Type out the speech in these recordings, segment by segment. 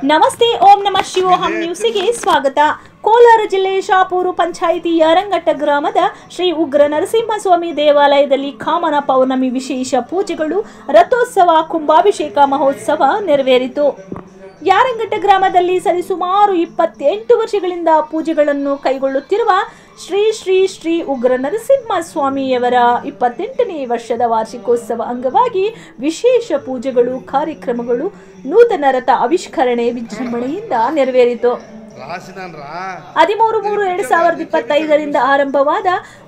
ನಮಸ್ತೆ, ಓಂ ನಮಃ ಶಿವೋಹಂ ನ್ಯೂಸಿಗೆ ಸ್ವಾಗತ. ಕೋಲಾರ ಜಿಲ್ಲೆಯ ಶಾಪೂರು ಪಂಚಾಯಿತಿ ಯಾರಂಘಟ್ಟ ಗ್ರಾಮದ ಶ್ರೀ ಉಗ್ರ ನರಸಿಂಹಸ್ವಾಮಿ ದೇವಾಲಯದಲ್ಲಿ ಕಾಮನ ಪೌರ್ಣಮಿ ವಿಶೇಷ ಪೂಜೆಗಳು, ರಥೋತ್ಸವ, ಕುಂಭಾಭಿಷೇಕ ಮಹೋತ್ಸವ ನೆರವೇರಿತು. ಯಾರಂಘಟ್ಟ ಗ್ರಾಮದಲ್ಲಿ ಸರಿಸುಮಾರು 28 ವರ್ಷಗಳಿಂದ ಪೂಜೆಗಳನ್ನು ಕೈಗೊಳ್ಳುತ್ತಿರುವ ಶ್ರೀ ಶ್ರೀ ಶ್ರೀ ಉಗ್ರ ನರಸಿಂಹಸ್ವಾಮಿಯವರ 28ನೇ ವರ್ಷದ ವಾರ್ಷಿಕೋತ್ಸವ ಅಂಗವಾಗಿ ವಿಶೇಷ ಪೂಜೆಗಳು, ಕಾರ್ಯಕ್ರಮಗಳು, ನೂತನ ರಥ ಆವಿಷ್ಕರಣೆ ವಿಜೃಂಭಣೆಯಿಂದ ನೆರವೇರಿತು. 13/3/2025 ಆರಂಭವಾದ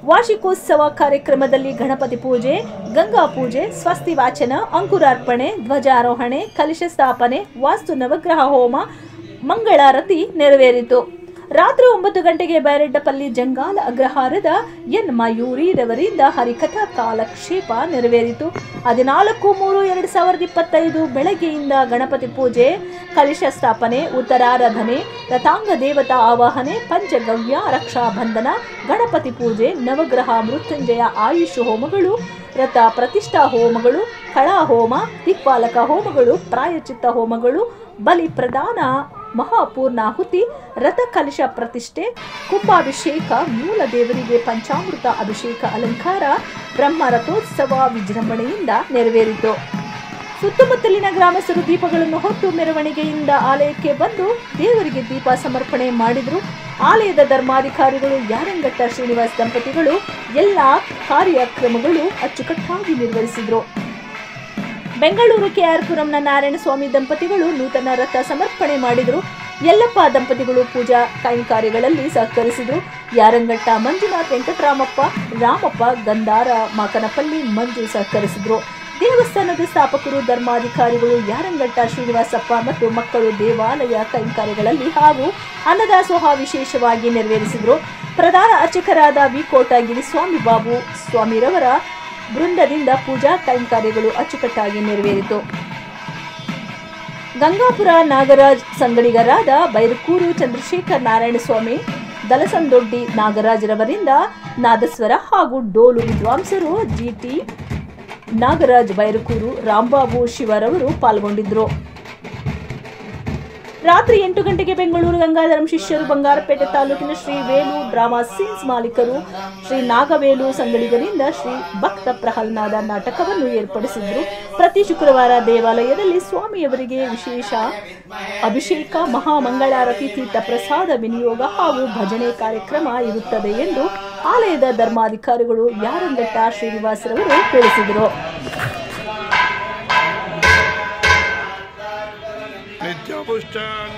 ವಾರ್ಷಿಕೋತ್ಸವ ಕಾರ್ಯಕ್ರಮದಲ್ಲಿ ಗಣಪತಿ ಪೂಜೆ, ಗಂಗಾ ಪೂಜೆ, ಸ್ವಸ್ತಿ ವಾಚನ, ಅಂಕುರಾರ್ಪಣೆ, ಧ್ವಜಾರೋಹಣೆ, ಕಲಶ ಸ್ಥಾಪನೆ, ವಾಸ್ತು ನವಗ್ರಹ ಹೋಮ, ಮಂಗಳಾರತಿ ನೆರವೇರಿತು. ರಾತ್ರಿ 9 ಗಂಟೆಗೆ ಬೈರೆಡ್ಡಪಲ್ಲಿ ಜಂಗಾಲ ಅಗ್ರಹಾರದ ಎನ್ ಮಯೂರಿರವರಿಂದ ಹರಿಕಥಾ ಕಾಲಕ್ಷೇಪ ನೆರವೇರಿತು. 14/3/2025 ಬೆಳಗ್ಗೆಯಿಂದ ಗಣಪತಿ ಪೂಜೆ, ಕಲಶ ಸ್ಥಾಪನೆ, ಉತ್ತರಾರಾಧನೆ, ರಥಾಂಗ ದೇವತಾ ಆವಾಹನೆ, ಪಂಚಗವ್ಯ ರಕ್ಷಾಬಂಧನ, ಗಣಪತಿ ಪೂಜೆ, ನವಗ್ರಹ ಮೃತ್ಯುಂಜಯ ಆಯುಷ್ ಹೋಮಗಳು, ರಥ ಪ್ರತಿಷ್ಠಾ ಹೋಮಗಳು, ಕಳಾ ಹೋಮ, ದಿಕ್ಪಾಲಕ ಹೋಮಗಳು, ಪ್ರಾಯಚಿತ್ತ ಹೋಮಗಳು, ಬಲಿ ಪ್ರದಾನ, ಮಹಾಪೂರ್ಣಾಹುತಿ, ರಥ ಕಲಶ ಪ್ರತಿಷ್ಠೆ, ಕುಂಭಾಭಿಷೇಕ, ಮೂಲ ದೇವರಿಗೆ ಪಂಚಾಮೃತ ಅಭಿಷೇಕ ಅಲಂಕಾರ, ಬ್ರಹ್ಮ ರಥೋತ್ಸವ ವಿಜೃಂಭಣೆಯಿಂದ ನೆರವೇರಿತು. ಸುತ್ತಮುತ್ತಲಿನ ಗ್ರಾಮಸ್ಥರು ದೀಪಗಳನ್ನು ಹೊತ್ತು ಮೆರವಣಿಗೆಯಿಂದ ಆಲಯಕ್ಕೆ ಬಂದು ದೇವರಿಗೆ ದೀಪ ಸಮರ್ಪಣೆ ಮಾಡಿದರು. ಆಲಯದ ಧರ್ಮಾಧಿಕಾರಿಗಳು ಯಾರಂಘಟ್ಟ ಶ್ರೀನಿವಾಸ್ ದಂಪತಿಗಳು ಎಲ್ಲ ಕಾರ್ಯಕ್ರಮಗಳು ಅಚ್ಚುಕಟ್ಟಾಗಿ ನಿರ್ವಹಿಸಿದರು. ಬೆಂಗಳೂರು ಕೆಆರ್ಪುರಂನ ನಾರಾಯಣಸ್ವಾಮಿ ದಂಪತಿಗಳು ನೂತನ ರಥ ಸಮರ್ಪಣೆ ಮಾಡಿದರು. ಯಲ್ಲಪ್ಪ ದಂಪತಿಗಳು ಪೂಜಾ ಕೈಂಕಾರ್ಯಗಳಲ್ಲಿ ಸಹಕರಿಸಿದರು. ಯಾರಂಘಟ್ಟ ಮಂಜುನಾಥ್, ವೆಂಕಟರಾಮಪ್ಪ, ರಾಮಪ್ಪ, ಗಂಧಾರ, ಮಾಕನಪಲ್ಲಿ, ಮಂಜು ಸಹಕರಿಸಿದರು. ದೇವಸ್ಥಾನದ ಸ್ಥಾಪಕರು, ಧರ್ಮಾಧಿಕಾರಿಗಳು, ಯಾರಂಘಟ್ಟ ಶ್ರೀನಿವಾಸಪ್ಪ ಮತ್ತು ಮಕ್ಕಳು ದೇವಾಲಯ ಕೈಂಕಾರ್ಯಗಳಲ್ಲಿ ಹಾಗೂ ಅನ್ನದಾಸೋಹ ವಿಶೇಷವಾಗಿ ನೆರವೇರಿಸಿದರು. ಪ್ರಧಾನ ಅರ್ಚಕರಾದ ವಿ ಕೋಟಗಿರಿ ಸ್ವಾಮಿ ಬಾಬು ಸ್ವಾಮಿರವರ ಬೃಂದದಿಂದ ಪೂಜಾ ಕೈಂಕಾರ್ಯಗಳು ಅಚ್ಚುಕಟ್ಟಾಗಿ ನೆರವೇರಿತು. ಗಂಗಾಪುರ ನಾಗರಾಜ್ ಸಂಗಡಿಗರಾದ ಬೈರಕೂರು ಚಂದ್ರಶೇಖರ್ ನಾರಾಯಣಸ್ವಾಮಿ, ದಲಸಂದೊಡ್ಡಿ ನಾಗರಾಜ್ರವರಿಂದ ನಾದಸ್ವರ ಹಾಗೂ ಡೋಲು ವಿದ್ವಾಂಸರು ಜಿಟಿ ನಾಗರಾಜ್ ಬೈರಕೂರು, ರಾಂಬಾಬು ಶಿವರವರು ಪಾಲ್ಗೊಂಡಿದ್ದರು. ರಾತ್ರಿ 8 ಗಂಟೆಗೆ ಬೆಂಗಳೂರು ಗಂಗಾಧರಂ ಶಿಷ್ಯರು, ಬಂಗಾರಪೇಟೆ ತಾಲೂಕಿನ ಶ್ರೀ ವೇಲು ಡ್ರಾಮಾ ಸೀನ್ಸ್ ಮಾಲೀಕರು, ಶ್ರೀ ನಾಗವೇಲು ಸಂಗಡಿಗರಿಂದ ಶ್ರೀ ಭಕ್ತ ಪ್ರಹಲ್ನಾದ ನಾಟಕವನ್ನು ಏರ್ಪಡಿಸಿದ್ರು. ಪ್ರತಿ ಶುಕ್ರವಾರ ದೇವಾಲಯದಲ್ಲಿ ಸ್ವಾಮಿಯವರಿಗೆ ವಿಶೇಷ ಅಭಿಷೇಕ, ಮಹಾಮಂಗಳಾರತಿ, ತೀರ್ಥ ಪ್ರಸಾದ ವಿನಿಯೋಗ ಹಾಗೂ ಭಜನೆ ಕಾರ್ಯಕ್ರಮ ಇರುತ್ತದೆ ಎಂದು ಆಲಯದ ಧರ್ಮಾಧಿಕಾರಿಗಳು ಯಾರಂಘಟ್ಟ ಶ್ರೀನಿವಾಸರವರು ತಿಳಿಸಿದರು. Nityapustan